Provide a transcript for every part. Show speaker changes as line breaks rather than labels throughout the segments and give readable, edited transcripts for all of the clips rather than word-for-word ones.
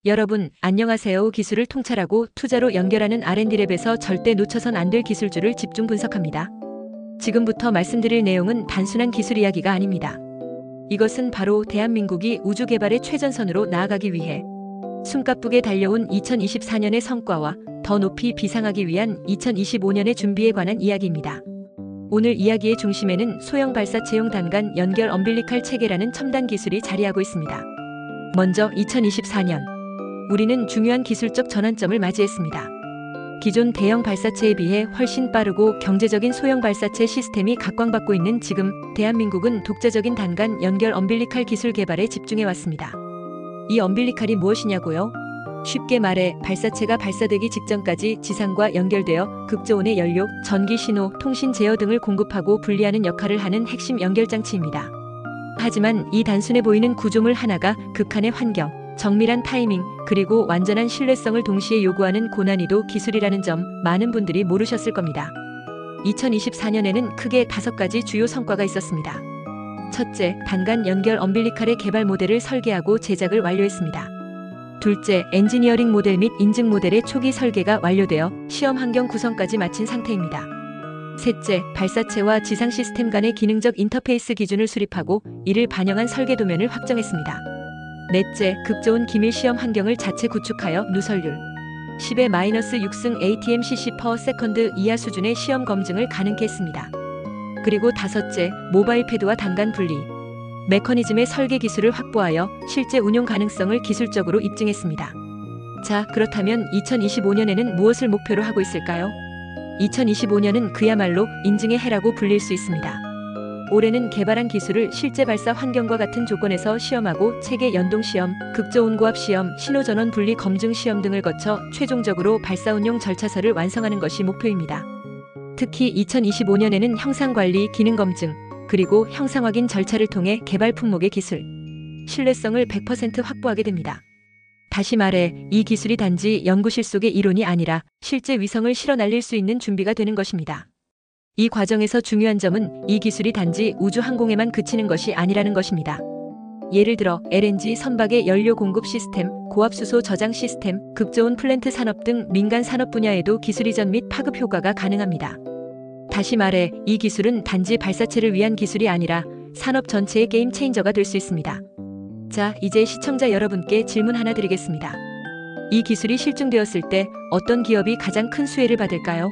여러분, 안녕하세요. 기술을 통찰하고 투자로 연결하는 R&D랩에서 절대 놓쳐선 안 될 기술주를 집중 분석합니다. 지금부터 말씀드릴 내용은 단순한 기술 이야기가 아닙니다. 이것은 바로 대한민국이 우주 개발의 최전선으로 나아가기 위해 숨가쁘게 달려온 2024년의 성과와 더 높이 비상하기 위한 2025년의 준비에 관한 이야기입니다. 오늘 이야기의 중심에는 소형 발사체용 단간 연결 엄빌리칼 체계라는 첨단 기술이 자리하고 있습니다. 먼저 2024년 우리는 중요한 기술적 전환점을 맞이했습니다. 기존 대형 발사체에 비해 훨씬 빠르고 경제적인 소형 발사체 시스템이 각광받고 있는 지금 대한민국은 독자적인 단간 연결 엄빌리칼 기술 개발에 집중해 왔습니다. 이 엄빌리칼이 무엇이냐고요? 쉽게 말해 발사체가 발사되기 직전까지 지상과 연결되어 극저온의 연료, 전기 신호, 통신 제어 등을 공급하고 분리하는 역할을 하는 핵심 연결 장치입니다. 하지만 이 단순해 보이는 구조물 하나가 극한의 환경, 정밀한 타이밍, 그리고 완전한 신뢰성을 동시에 요구하는 고난이도 기술이라는 점 많은 분들이 모르셨을 겁니다. 2024년에는 크게 5가지 주요 성과가 있었습니다. 첫째, 단간 연결 엄빌리칼의 개발 모델을 설계하고 제작을 완료했습니다. 둘째, 엔지니어링 모델 및 인증 모델의 초기 설계가 완료되어 시험 환경 구성까지 마친 상태입니다. 셋째, 발사체와 지상 시스템 간의 기능적 인터페이스 기준을 수립하고 이를 반영한 설계 도면을 확정했습니다. 넷째, 극저온 기밀 시험 환경을 자체 구축하여 누설률 10-6승 ATM/cc/s 이하 수준의 시험 검증을 가능케 했습니다. 그리고 다섯째, 모바일 패드와 단간 분리 메커니즘의 설계 기술을 확보하여 실제 운용 가능성을 기술적으로 입증했습니다. 자, 그렇다면 2025년에는 무엇을 목표로 하고 있을까요? 2025년은 그야말로 인증의 해라고 불릴 수 있습니다. 올해는 개발한 기술을 실제 발사 환경과 같은 조건에서 시험하고 체계 연동 시험, 극저온고압 시험, 신호전원 분리 검증 시험 등을 거쳐 최종적으로 발사 운용 절차서를 완성하는 것이 목표입니다. 특히 2025년에는 형상관리, 기능검증, 그리고 형상확인 절차를 통해 개발 품목의 기술, 신뢰성을 100% 확보하게 됩니다. 다시 말해 이 기술이 단지 연구실 속의 이론이 아니라 실제 위성을 실어 날릴 수 있는 준비가 되는 것입니다. 이 과정에서 중요한 점은 이 기술이 단지 우주 항공에만 그치는 것이 아니라는 것입니다. 예를 들어 LNG 선박의 연료 공급 시스템, 고압수소 저장 시스템, 극저온 플랜트 산업 등 민간 산업 분야에도 기술 이전 및 파급 효과가 가능합니다. 다시 말해 이 기술은 단지 발사체를 위한 기술이 아니라 산업 전체의 게임 체인저가 될 수 있습니다. 자, 이제 시청자 여러분께 질문 하나 드리겠습니다. 이 기술이 실증되었을 때 어떤 기업이 가장 큰 수혜를 받을까요?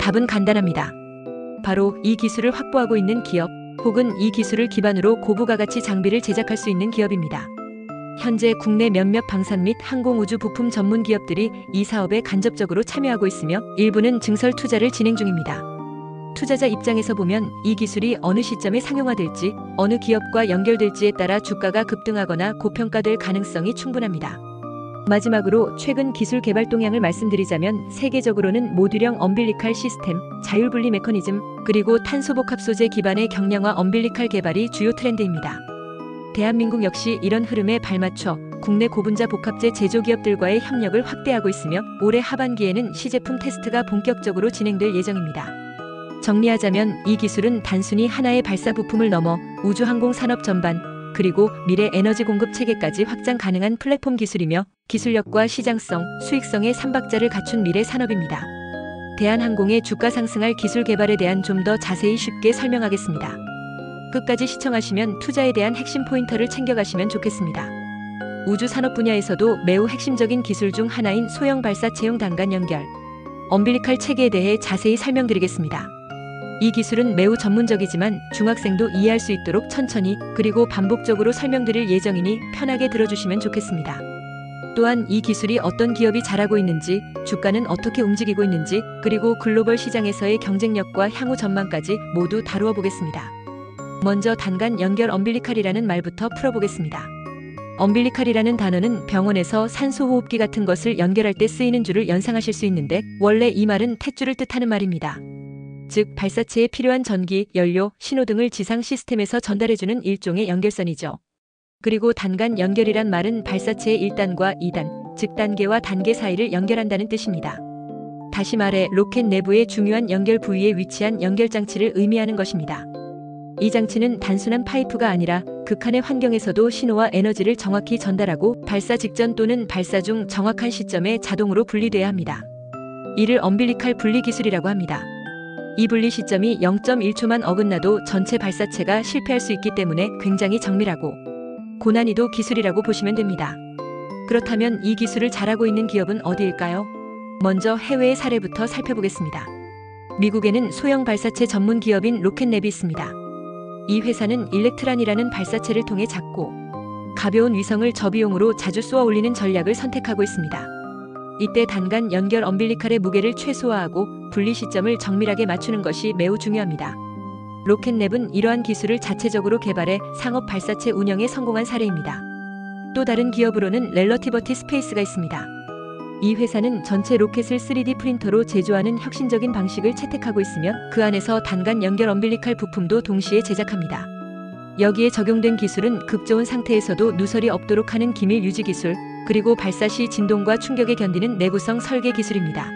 답은 간단합니다. 바로 이 기술을 확보하고 있는 기업, 혹은 이 기술을 기반으로 고부가가치 장비를 제작할 수 있는 기업입니다. 현재 국내 몇몇 방산 및 항공우주 부품 전문 기업들이 이 사업에 간접적으로 참여하고 있으며 일부는 증설 투자를 진행 중입니다. 투자자 입장에서 보면 이 기술이 어느 시점에 상용화될지, 어느 기업과 연결될지에 따라 주가가 급등하거나 고평가될 가능성이 충분합니다. 마지막으로 최근 기술 개발 동향을 말씀드리자면 세계적으로는 모듈형 엄빌리칼 시스템, 자율분리 메커니즘, 그리고 탄소복합 소재 기반의 경량화 엄빌리칼 개발이 주요 트렌드입니다. 대한민국 역시 이런 흐름에 발맞춰 국내 고분자 복합재 제조기업들과의 협력을 확대하고 있으며 올해 하반기에는 시제품 테스트가 본격적으로 진행될 예정입니다. 정리하자면 이 기술은 단순히 하나의 발사 부품을 넘어 우주항공 산업 전반, 그리고 미래 에너지 공급 체계까지 확장 가능한 플랫폼 기술이며 기술력과 시장성, 수익성의 3박자를 갖춘 미래 산업입니다. 대한항공의 주가 상승할 기술 개발에 대한 좀 더 자세히 쉽게 설명하겠습니다. 끝까지 시청하시면 투자에 대한 핵심 포인터를 챙겨가시면 좋겠습니다. 우주 산업 분야에서도 매우 핵심적인 기술 중 하나인 소형 발사체용 단간 연결 엄빌리칼 체계에 대해 자세히 설명드리겠습니다. 이 기술은 매우 전문적이지만 중학생도 이해할 수 있도록 천천히 그리고 반복적으로 설명드릴 예정이니 편하게 들어주시면 좋겠습니다. 또한 이 기술이 어떤 기업이 잘하고 있는지, 주가는 어떻게 움직이고 있는지, 그리고 글로벌 시장에서의 경쟁력과 향후 전망까지 모두 다루어 보겠습니다. 먼저 단간 연결 엄빌리칼이라는 말부터 풀어보겠습니다. 엄빌리칼이라는 단어는 병원에서 산소호흡기 같은 것을 연결할 때 쓰이는 줄을 연상하실 수 있는데 원래 이 말은 탯줄을 뜻하는 말입니다. 즉 발사체에 필요한 전기, 연료, 신호 등을 지상 시스템에서 전달해주는 일종의 연결선이죠. 그리고 단간 연결이란 말은 발사체의 1단과 2단, 즉 단계와 단계 사이를 연결한다는 뜻입니다. 다시 말해 로켓 내부의 중요한 연결 부위에 위치한 연결장치를 의미하는 것입니다. 이 장치는 단순한 파이프가 아니라 극한의 환경에서도 신호와 에너지를 정확히 전달하고 발사 직전 또는 발사 중 정확한 시점에 자동으로 분리돼야 합니다. 이를 엄빌리칼 분리 기술이라고 합니다. 이 분리 시점이 0.1초만 어긋나도 전체 발사체가 실패할 수 있기 때문에 굉장히 정밀하고 고난이도 기술이라고 보시면 됩니다. 그렇다면 이 기술을 잘하고 있는 기업은 어디일까요? 먼저 해외의 사례부터 살펴보겠습니다. 미국에는 소형 발사체 전문 기업인 로켓랩이 있습니다. 이 회사는 일렉트란이라는 발사체를 통해 작고 가벼운 위성을 저비용으로 자주 쏘아 올리는 전략을 선택하고 있습니다. 이때 단간 연결 엄빌리칼의 무게를 최소화하고 분리 시점을 정밀하게 맞추는 것이 매우 중요합니다. 로켓랩은 이러한 기술을 자체적으로 개발해 상업 발사체 운영에 성공한 사례입니다. 또 다른 기업으로는 렐러티버티 스페이스가 있습니다. 이 회사는 전체 로켓을 3D 프린터로 제조하는 혁신적인 방식을 채택하고 있으며 그 안에서 단간 연결 엄빌리칼 부품도 동시에 제작합니다. 여기에 적용된 기술은 극저온 상태에서도 누설이 없도록 하는 기밀 유지 기술, 그리고 발사 시 진동과 충격에 견디는 내구성 설계 기술입니다.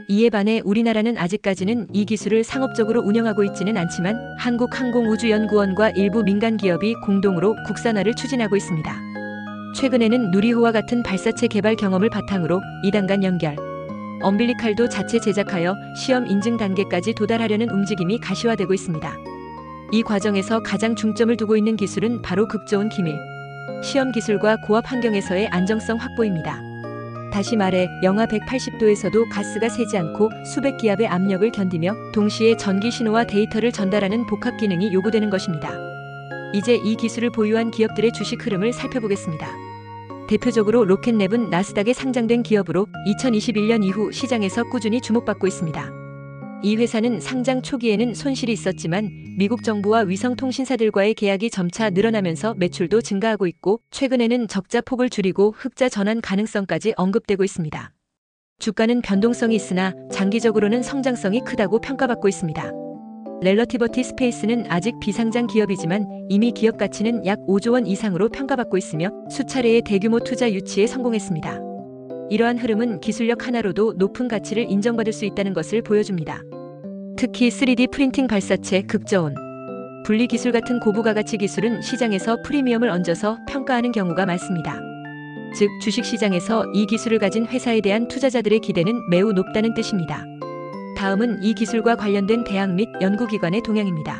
이에 반해 우리나라는 아직까지는 이 기술을 상업적으로 운영하고 있지는 않지만 한국항공우주연구원과 일부 민간 기업이 공동으로 국산화를 추진하고 있습니다. 최근에는 누리호와 같은 발사체 개발 경험을 바탕으로 2단간 연결 엄빌리칼도 자체 제작하여 시험 인증 단계까지 도달하려는 움직임이 가시화되고 있습니다. 이 과정에서 가장 중점을 두고 있는 기술은 바로 극저온 기밀 시험 기술과 고압 환경에서의 안정성 확보입니다. 다시 말해 영하 180도에서도 가스가 새지 않고 수백 기압의 압력을 견디며 동시에 전기 신호와 데이터를 전달하는 복합 기능이 요구되는 것입니다. 이제 이 기술을 보유한 기업들의 주식 흐름을 살펴보겠습니다. 대표적으로 로켓랩은 나스닥에 상장된 기업으로 2021년 이후 시장에서 꾸준히 주목받고 있습니다. 이 회사는 상장 초기에는 손실이 있었지만 미국 정부와 위성통신사들과의 계약이 점차 늘어나면서 매출도 증가하고 있고 최근에는 적자 폭을 줄이고 흑자 전환 가능성까지 언급되고 있습니다. 주가는 변동성이 있으나 장기적으로는 성장성이 크다고 평가받고 있습니다. 렐러티버티 스페이스는 아직 비상장 기업이지만 이미 기업 가치는 약 5조 원 이상으로 평가받고 있으며 수차례의 대규모 투자 유치에 성공했습니다. 이러한 흐름은 기술력 하나로도 높은 가치를 인정받을 수 있다는 것을 보여줍니다. 특히 3D 프린팅 발사체, 극저온, 분리 기술 같은 고부가 가치 기술은 시장에서 프리미엄을 얹어서 평가하는 경우가 많습니다. 즉, 주식시장에서 이 기술을 가진 회사에 대한 투자자들의 기대는 매우 높다는 뜻입니다. 다음은 이 기술과 관련된 대학 및 연구기관의 동향입니다.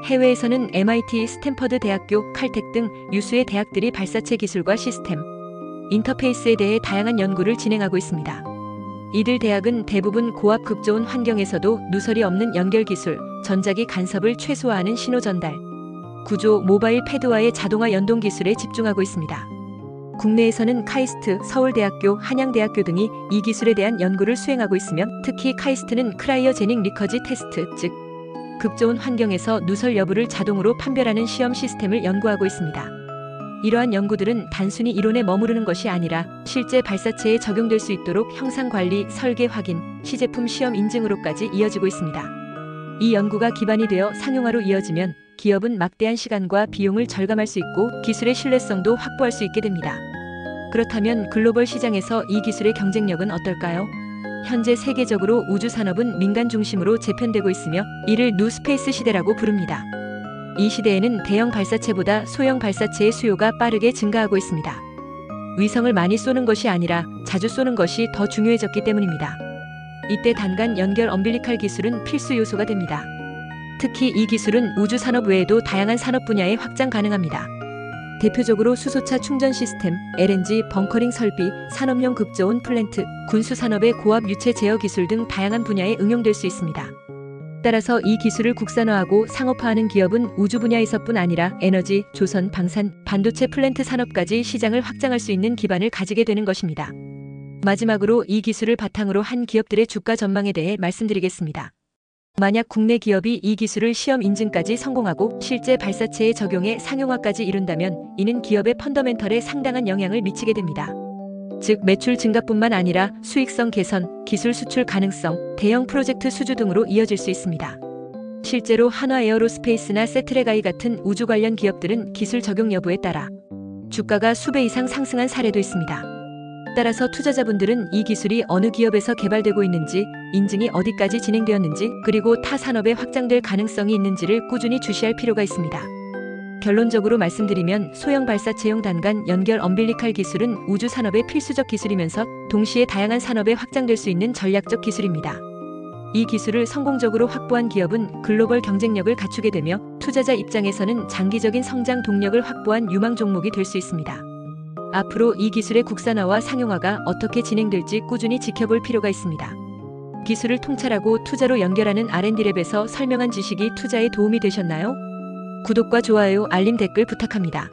해외에서는 MIT, 스탠퍼드 대학교, 칼텍 등 유수의 대학들이 발사체 기술과 시스템, 인터페이스에 대해 다양한 연구를 진행하고 있습니다. 이들 대학은 대부분 고압 극저온 환경에서도 누설이 없는 연결 기술, 전자기 간섭을 최소화하는 신호 전달, 구조, 모바일 패드와의 자동화 연동 기술에 집중하고 있습니다. 국내에서는 카이스트, 서울대학교, 한양대학교 등이 이 기술에 대한 연구를 수행하고 있으며 특히 카이스트는 크라이어제닉 리커지 테스트, 즉 극저온 환경에서 누설 여부를 자동으로 판별하는 시험 시스템을 연구하고 있습니다. 이러한 연구들은 단순히 이론에 머무르는 것이 아니라 실제 발사체에 적용될 수 있도록 형상 관리, 설계 확인, 시제품 시험 인증으로까지 이어지고 있습니다. 이 연구가 기반이 되어 상용화로 이어지면 기업은 막대한 시간과 비용을 절감할 수 있고 기술의 신뢰성도 확보할 수 있게 됩니다. 그렇다면 글로벌 시장에서 이 기술의 경쟁력은 어떨까요? 현재 세계적으로 우주 산업은 민간 중심으로 재편되고 있으며 이를 뉴스페이스 시대라고 부릅니다. 이 시대에는 대형 발사체보다 소형 발사체의 수요가 빠르게 증가하고 있습니다. 위성을 많이 쏘는 것이 아니라 자주 쏘는 것이 더 중요해졌기 때문입니다. 이때 단간 연결 엄빌리칼 기술은 필수 요소가 됩니다. 특히 이 기술은 우주 산업 외에도 다양한 산업 분야에 확장 가능합니다. 대표적으로 수소차 충전 시스템, LNG, 벙커링 설비, 산업용 극저온 플랜트, 군수 산업의 고압 유체 제어 기술 등 다양한 분야에 응용될 수 있습니다. 따라서 이 기술을 국산화하고 상업화하는 기업은 우주 분야에서뿐 아니라 에너지, 조선, 방산, 반도체 플랜트 산업까지 시장을 확장할 수 있는 기반을 가지게 되는 것입니다. 마지막으로 이 기술을 바탕으로 한 기업들의 주가 전망에 대해 말씀드리겠습니다. 만약 국내 기업이 이 기술을 시험 인증까지 성공하고 실제 발사체에 적용해 상용화까지 이룬다면 이는 기업의 펀더멘털에 상당한 영향을 미치게 됩니다. 즉 매출 증가뿐만 아니라 수익성 개선, 기술 수출 가능성, 대형 프로젝트 수주 등으로 이어질 수 있습니다. 실제로 한화에어로스페이스나 세트레가이 같은 우주 관련 기업들은 기술 적용 여부에 따라 주가가 수배 이상 상승한 사례도 있습니다. 따라서 투자자분들은 이 기술이 어느 기업에서 개발되고 있는지, 인증이 어디까지 진행되었는지, 그리고 타 산업에 확장될 가능성이 있는지를 꾸준히 주시할 필요가 있습니다. 결론적으로 말씀드리면 소형 발사체용 단간 연결 엄빌리칼 기술은 우주 산업의 필수적 기술이면서 동시에 다양한 산업에 확장될 수 있는 전략적 기술입니다. 이 기술을 성공적으로 확보한 기업은 글로벌 경쟁력을 갖추게 되며 투자자 입장에서는 장기적인 성장 동력을 확보한 유망 종목이 될 수 있습니다. 앞으로 이 기술의 국산화와 상용화가 어떻게 진행될지 꾸준히 지켜볼 필요가 있습니다. 기술을 통찰하고 투자로 연결하는 R&D랩에서 설명한 지식이 투자에 도움이 되셨나요? 구독과 좋아요, 알림, 댓글 부탁합니다.